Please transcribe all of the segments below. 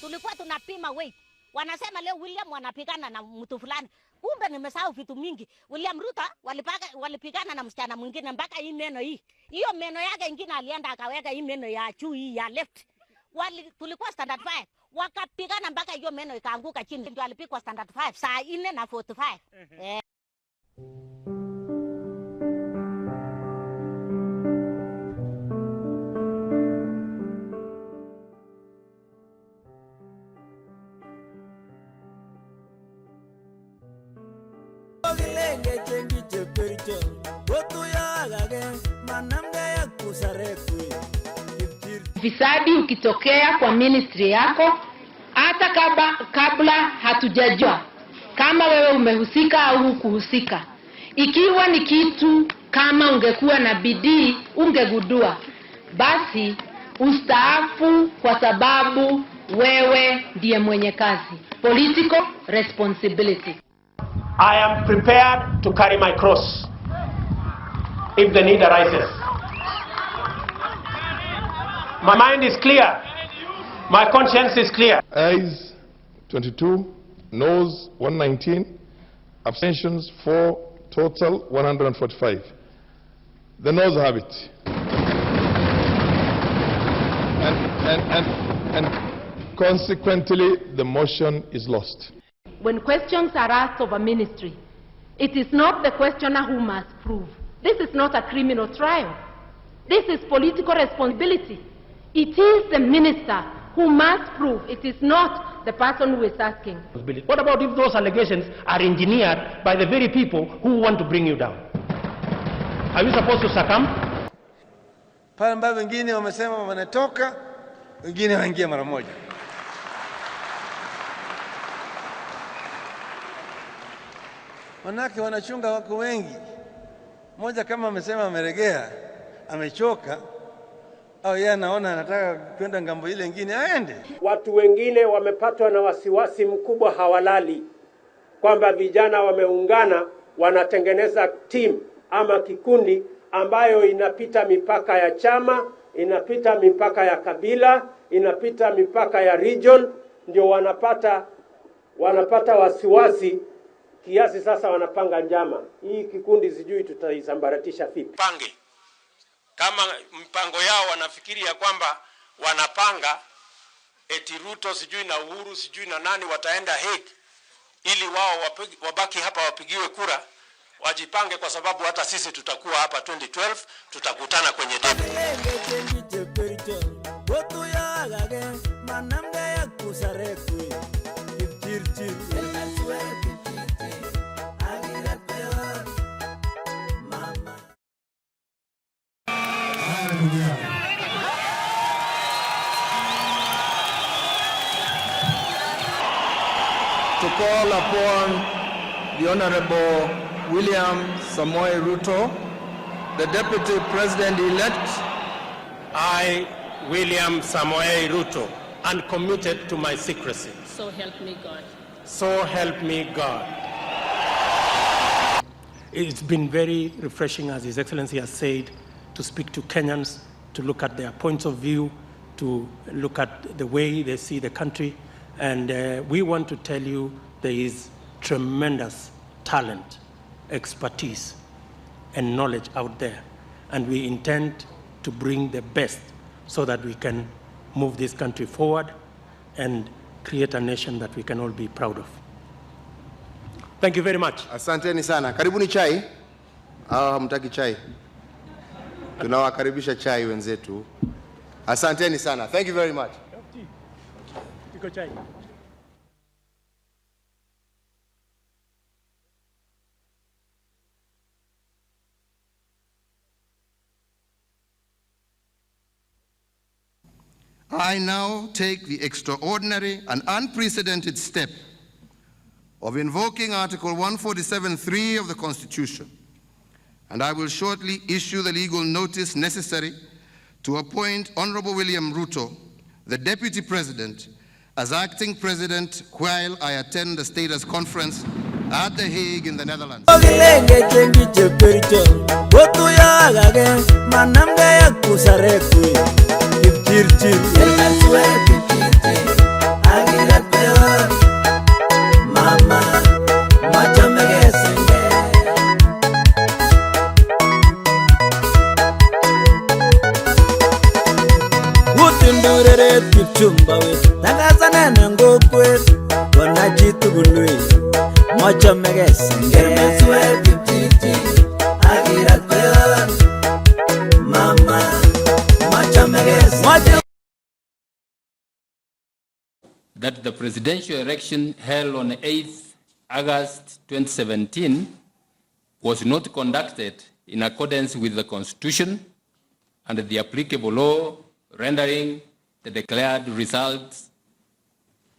tulikuwa tunapima weight. Wanasema leo William wanapigana na mtu fulani. Kumbe nimesahau vitu mingi. William Ruto walipigana na msichana mwingine mpaka hii meno hii. Hiyo meno yake ingine alienda akaweka hii meno ya juu hii ya left. Tulikuwa standard 5. Wakapigana mpaka hiyo meno ikaanguka chini. Ndio alipigwa standard 5 saa 4:45. Fisadi ukitokea kwa ministry yako, hata kabla hatujajua kama wewe umehusika au hukuhusika, ikiwa ni kitu kama ungekuwa na bidii ungegundua, basi ustaafu kwa sababu wewe ndiye mwenye kazi. Political responsibility. I am prepared to carry my cross if the need arises. My mind is clear. My conscience is clear. Ayes 22, noes 119, abstentions 4, total 145. The noes have it. And consequently, the motion is lost. When questions are asked of a ministry, it is not the questioner who must prove. This is not a criminal trial. This is political responsibility. It is the minister who must prove. It is not the person who is asking. What about if those allegations are engineered by the very people who want to bring you down? Are you supposed to succumb? Pale ambapo wengine wamesema wanatoka, wengine waingia mara moja. Wanawake wanachunga wako wengi. Mmoja kama amesema ameregea, amechoka, au yeye anaona anataka kwenda ngambo ile nyingine aende. Watu wengine wamepatwa na wasiwasi mkubwa, hawalali, kwamba vijana wameungana wanatengeneza team ama kikundi ambayo inapita mipaka ya chama, inapita mipaka ya kabila, inapita mipaka ya region, ndio wanapata wasiwasi kiasi sasa wanapanga njama. Hii kikundi sijui tutaisambaratisha vipi. Pange. Kama mpango yao wanafikiri ya kwamba wanapanga eti Ruto sijui na Uhuru sijui na nani wataenda Hague ili wao wabaki hapa wapigiwe kura, wajipange, kwa sababu hata sisi tutakuwa hapa 2012, tutakutana kwenye debe. To call upon the Honorable William Samoei Ruto, the Deputy President-elect. I, William Samoei Ruto, am committed to my secrecy. So help me God. So help me God. It's been very refreshing, as His Excellency has said, to speak to Kenyans, to look at their points of view, to look at the way they see the country. And we want to tell you there is tremendous talent, expertise, and knowledge out there. And we intend to bring the best so that we can move this country forward and create a nation that we can all be proud of. Thank you very much. Asanteni sana. Karibuni chai. Hamtaki chai? Tunawakaribisha chai wenzetu. Asanteni sana. Thank you very much. I now take the extraordinary and unprecedented step of invoking Article 147(3) of the Constitution, and I will shortly issue the legal notice necessary to appoint Honorable William Ruto, the Deputy President, as acting President while I attend the Status Conference at The Hague in the Netherlands. That the presidential election held on 8th August 2017 was not conducted in accordance with the Constitution and the applicable law, rendering the declared results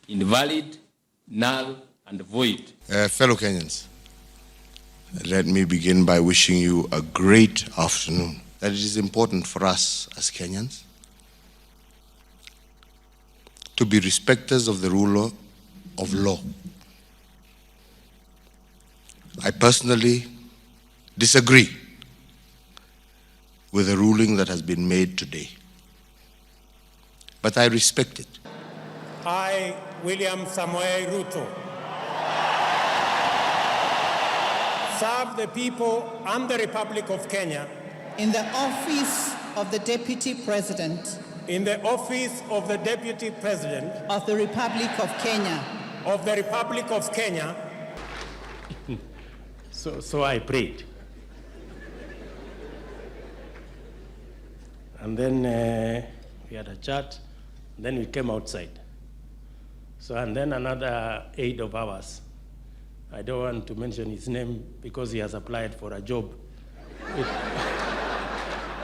invalid, null, and void. Fellow Kenyans, let me begin by wishing you a great afternoon. That it is important for us as Kenyans to be respecters of the rule of law. I personally disagree with the ruling that has been made today, but I respect it. I, William Samoei Ruto, serve the people and the Republic of Kenya in the office of the Deputy President in the office of the Deputy President of the Republic of Kenya. Of the Republic of Kenya. So I prayed. And then we had a chat, then we came outside. So, and then another aide of ours, I don't want to mention his name because he has applied for a job.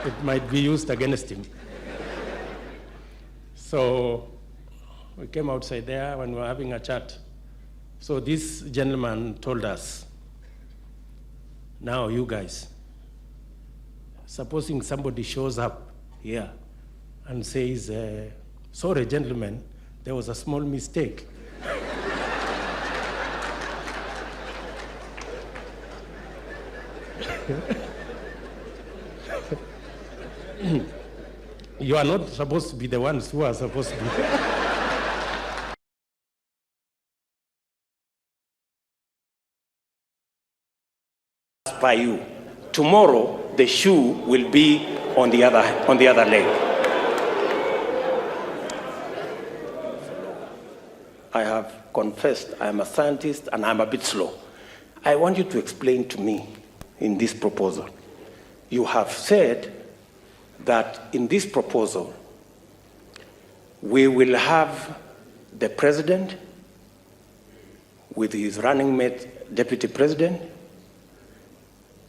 It might be used against him. So we came outside there when we were having a chat. So this gentleman told us, now you guys, supposing somebody shows up here and says, sorry gentlemen, there was a small mistake. You are not supposed to be the ones who are supposed to be. By you. Tomorrow, the shoe will be on the other leg. I have confessed I am a scientist and I'm a bit slow. I want you to explain to me in this proposal. You have said that in this proposal, we will have the president with his running mate, deputy president.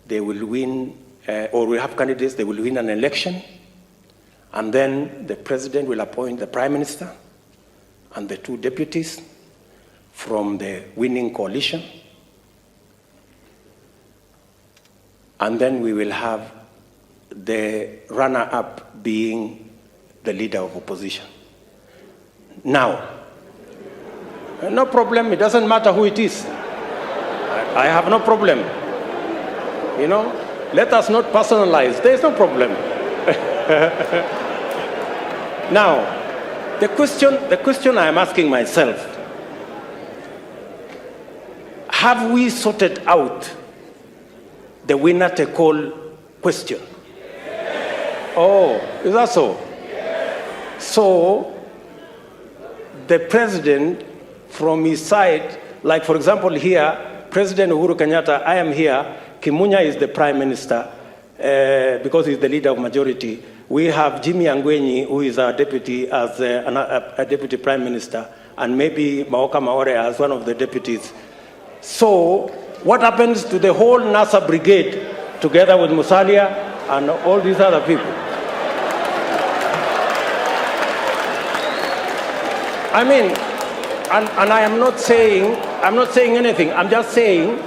They will win, or we have candidates, they will win an election, and then the president will appoint the prime minister and the two deputies from the winning coalition. And then we will have the runner-up being the leader of opposition. Now, no problem, it doesn't matter who it is. I have no problem. You know, let us not personalize, there's no problem. Now, the question I am asking myself, have we sorted out the winner take all question? Oh, is that so? So, the president from his side, like for example here, President Uhuru Kenyatta, I am here, Kimunya is the prime minister because he's the leader of majority. We have Jimmy Angwenyi, who is our deputy, as a deputy prime minister, and maybe Maoka Maore as one of the deputies. So, what happens to the whole NASA brigade, together with Musalia and all these other people? I mean, and I am not saying anything. I'm just saying,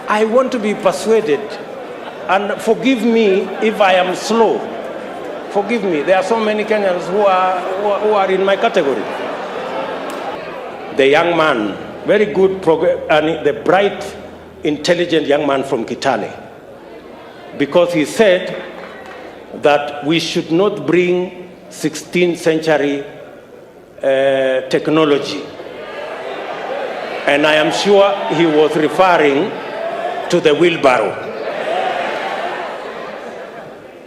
I want to be persuaded. And forgive me if I am slow. Forgive me. There are so many Kenyans who are in my category. The young man, very good, and the bright intelligent young man from Kitale, because he said that we should not bring 16th century technology. And I am sure he was referring to the wheelbarrow.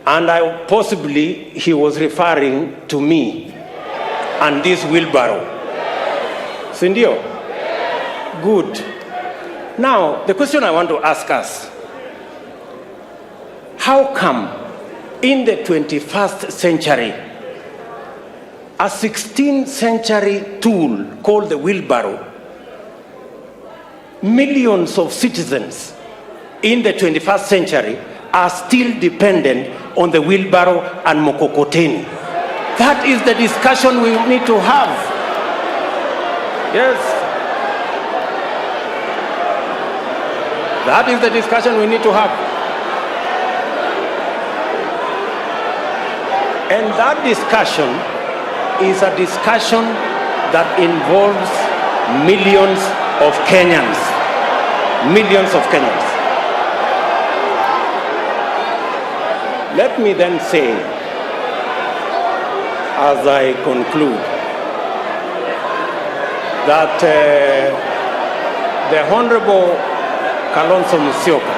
And possibly he was referring to me and this wheelbarrow. Sindio? Good. Now, the question I want to ask us, how come in the 21st century, a 16th century tool called the wheelbarrow, millions of citizens in the 21st century are still dependent on the wheelbarrow and mokokoteni? That is the discussion we need to have. Yes. That is the discussion we need to have. And that discussion is a discussion that involves millions of Kenyans. Millions of Kenyans. Let me then say, as I conclude, that the Honorable Kalonzo Musyoka,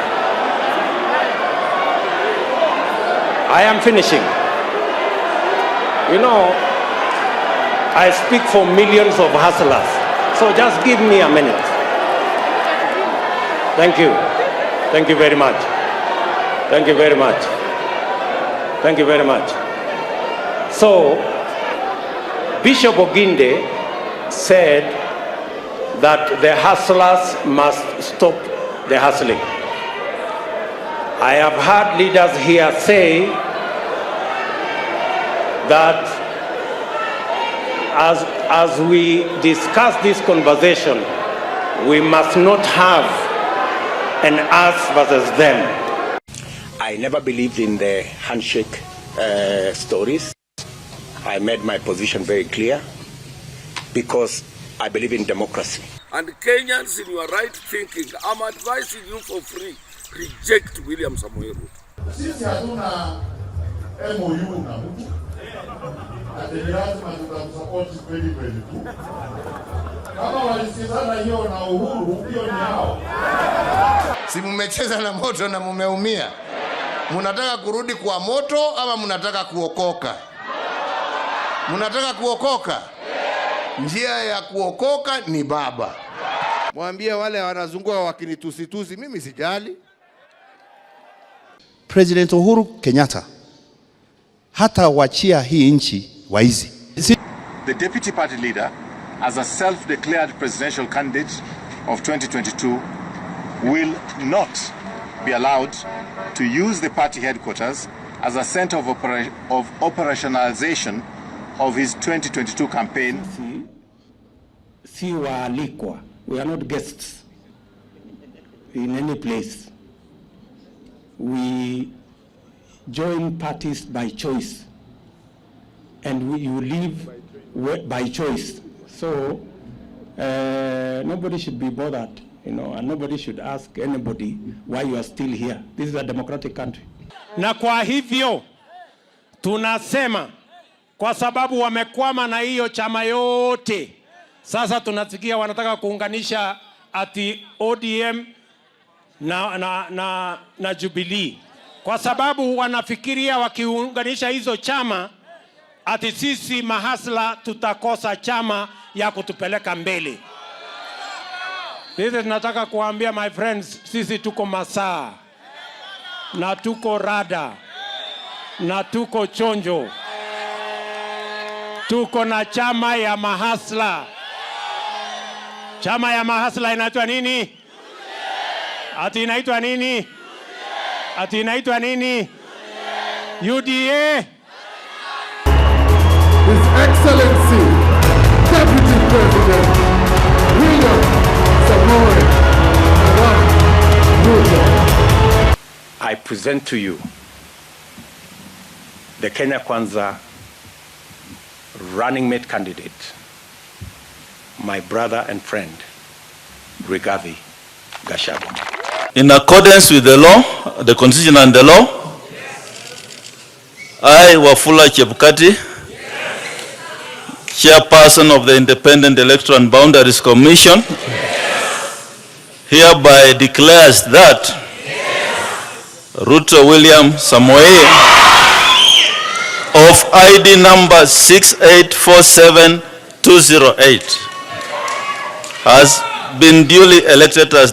I am finishing. You know, I speak for millions of hustlers, so just give me a minute. Thank you. Thank you very much. Thank you very much. Thank you very much. So, Bishop Oginde said that the hustlers must stop the hustling. I have heard leaders here say that as we discuss this conversation, we must not have an us versus them. I never believed in the handshake stories. I made my position very clear because I believe in democracy. And Kenyans, in your right thinking, I'm advising you for free, reject William Samoei Ruto. Sisi hatuna MOU na mtu. Ati lazima tutamsupport kweli kweli tu. Kama walisikizana hiyo na Uhuru, hiyo ni hao. Si mmecheza na moto na mumeumia. Munataka kurudi kwa moto ama munataka kuokoka? Munataka kuokoka? Njia ya kuokoka ni baba. Mwambie wale wanazunguka wakinitusi, mimi sijali. President Uhuru Kenyatta hata wachia hii nchi waizi. The deputy party leader, as a self-declared presidential candidate of 2022, will not be allowed to use the party headquarters as a center of operationalization of his 2022 campaign. Si waalikwa. We are not guests in any place. We join parties by choice, and you live by choice. So nobody should be bothered, and nobody should ask anybody why you are still here. This is a democratic country. Na kwa hivyo tunasema, kwa sababu wamekwama na hiyo chama yote, sasa tunasikia wanataka kuunganisha ati ODM na Jubilee, kwa sababu wanafikiria wakiunganisha hizo chama ati sisi mahasla tutakosa chama ya kutupeleka mbele. Sisi tunataka kuambia my friends, sisi tuko masaa na tuko rada na tuko chonjo. Tuko na chama ya mahasla. Chama ya mahasla inaitwa nini? Ati inaitwa nini? Ati inaitwa nini? UDA. His Excellency, Deputy President William Samoei Ruto. I present to you the Kenya Kwanza running mate candidate, my brother and friend, Rigathi Gachagua. In accordance with the law, the Constitution and the law, I, Wafula Chebukati, Chairperson of the Independent Electoral and Boundaries Commission, hereby declares that Ruto William Samoei of ID number 6847208 has been duly elected as